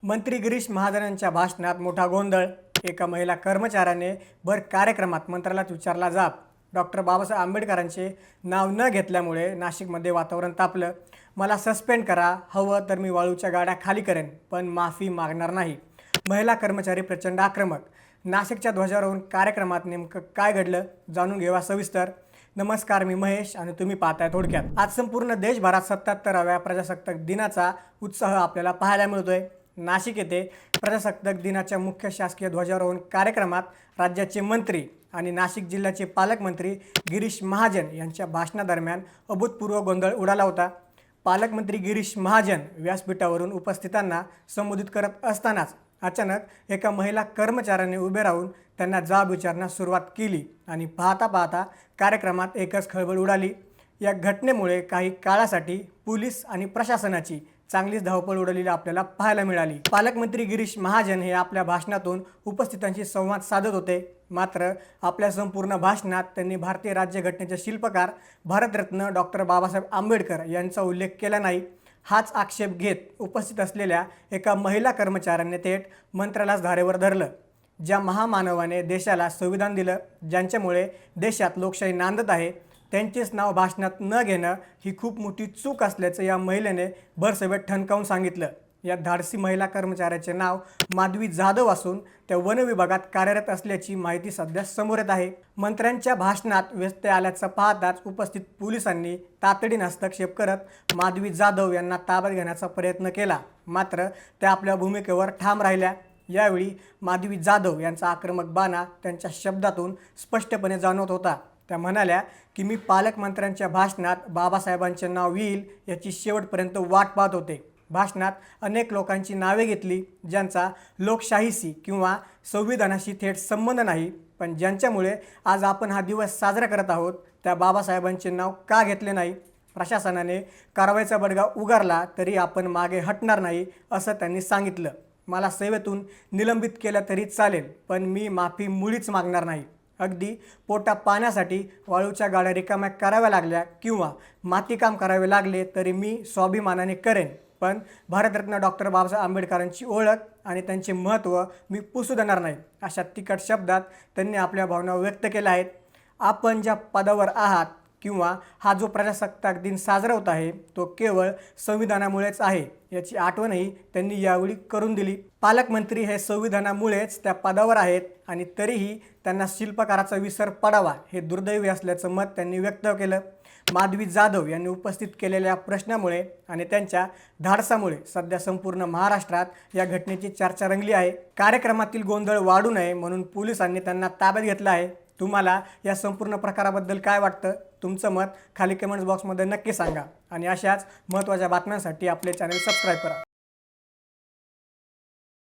मंत्री गिरीश महाजन यांच्या भाषणात मोठा गोंधळ। एका महिला कर्मचाऱ्याने भर कार्यक्रमात मंत्र्याला विचारला जाब। डॉक्टर बाबासाहेब आंबेडकरांचे नाव न घेतल्यामुळे नाशिकमध्ये वातावरण तापलं। मला सस्पेंड करा, हवं तर मी वाळूच्या गाड्या खाली करेन, पण माफी मागणार नाही। महिला कर्मचारी प्रचंड आक्रमक। नाशिकच्या ध्वजारोहण कार्यक्रमात नेमकं काय घडलं जाणून घेऊया सविस्तर। नमस्कार, मी महेश आणि तुम्ही पाहताय थोडक्यात। आज संपूर्ण देशभरात 77व्या प्रजासत्ताक दिनाचा उत्साह आपल्याला पाहायला मिळतोय। नाशिक येथे प्रजासत्ताक दिनाच्या मुख्य शासकीय ध्वजारोहण कार्यक्रमात राज्याचे मंत्री आणि नाशिक जिल्ह्याचे पालकमंत्री गिरीश महाजन यांच्या भाषणादरम्यान अभूतपूर्व गोंधळ उडाला होता। पालकमंत्री गिरीश महाजन व्यासपीठावरून उपस्थितांना संबोधित करत असतानाच अचानक एका महिला कर्मचाऱ्याने उभे राहून त्यांना जाब विचारण्यास सुरुवात केली आणि पाहता पाहता कार्यक्रमात एकच खळबळ उडाली। या घटनेमुळे काही काळासाठी पोलीस आणि प्रशासनाची चांगलीच धावपळ उडालेली आपल्याला पाहायला मिळाली। पालकमंत्री गिरीश महाजन हे आपल्या भाषणातून उपस्थितांशी संवाद साधत होते, मात्र आपल्या संपूर्ण भाषणात त्यांनी भारतीय राज्यघटनेचे शिल्पकार भारतरत्न डॉक्टर बाबासाहेब आंबेडकर यांचा उल्लेख केला नाही। हाच आक्षेप घेत उपस्थित असलेल्या एका महिला कर्मचाऱ्याने थेट मंत्र्यालाच धारेवर धरलं। ज्या महामानवाने देशाला संविधान दिलं, ज्यांच्यामुळे देशात लोकशाही नांदत आहे, त्यांचेच नाव भाषणात न घेणं ही खूप मोठी चूक असल्याचं या महिलेने भरसभेत ठणकावून सांगितलं। या धाडसी महिला कर्मचाऱ्याचे नाव माधवी जाधव असून त्या वन विभागात कार्यरत असल्याची माहिती सध्या समोर येत आहे। मंत्र्यांच्या भाषणात व्यत्यय आल्याचं पाहताच उपस्थित पोलिसांनी तातडीने हस्तक्षेप करत माधवी जाधव यांना ताब्यात घेण्याचा प्रयत्न केला, मात्र त्या आपल्या भूमिकेवर ठाम राहिल्या। यावेळी माधवी जाधव यांचा आक्रमक बाणा त्यांच्या शब्दातून स्पष्टपणे जाणवत होता। त्या म्हणाल्या की मी पालकमंत्र्यांच्या भाषणात बाबासाहेबांचे नाव येईल याची शेवटपर्यंत वाट पाहत होते। भाषणात अनेक लोकांची नावे घेतली, ज्यांचा लोकशाहीशी किंवा संविधानाशी थेट संबंध नाही, पण ज्यांच्यामुळे आज आपण हा दिवस साजरा करत आहोत, त्या बाबासाहेबांचे नाव का घेतले नाही। प्रशासनाने कारवाईचा बडगा उगारला तरी आपण मागे हटणार नाही, असं त्यांनी सांगितलं। मला सेवेतून निलंबित केलं तरी चालेल, पण मी माफी मुळीच मागणार नाही। अगदी पोटा पाण्यासाठी वाळूच्या गाड्या रिकाम्या कराव्या लागल्या किंवा मातीकाम करावे लागले तरी मी स्वाभिमानाने करेन, पण भारतरत्न डॉक्टर बाबासाहेब आंबेडकरांची ओळख आणि त्यांचे महत्त्व मी पुसू देणार नाही, अशा तिखट शब्दात त्यांनी आपल्या भावना व्यक्त केल्या आहेत। आपण ज्या पदावर आहात किंवा हा जो प्रजासत्ताक दिन साजरा होत आहे तो केवळ संविधानामुळेच आहे, याची आठवणही त्यांनी यावेळी करून दिली। पालकमंत्री हे संविधानामुळेच त्या पदावर आहेत आणि तरीही त्यांना शिल्पकाराचा विसर पडावा हे दुर्दैवी असल्याचं मत त्यांनी व्यक्त केलं। माधवी जाधव यांनी उपस्थित केलेल्या प्रश्नामुळे आणि त्यांच्या धाडसामुळे सध्या संपूर्ण महाराष्ट्रात या घटनेची चर्चा रंगली आहे। कार्यक्रमातील गोंधळ वाढू नये म्हणून पोलिसांनी त्यांना ताब्यात घेतलं आहे। तुम्हाला या संपूर्ण प्रकाराबद्दल काय वाटतं? तुमचं मत खाली कमेंट्स बॉक्समध्ये नक्की सांगा आणि अशाच महत्त्वाच्या बातम्यांसाठी आपले चॅनल सबस्क्राईब करा।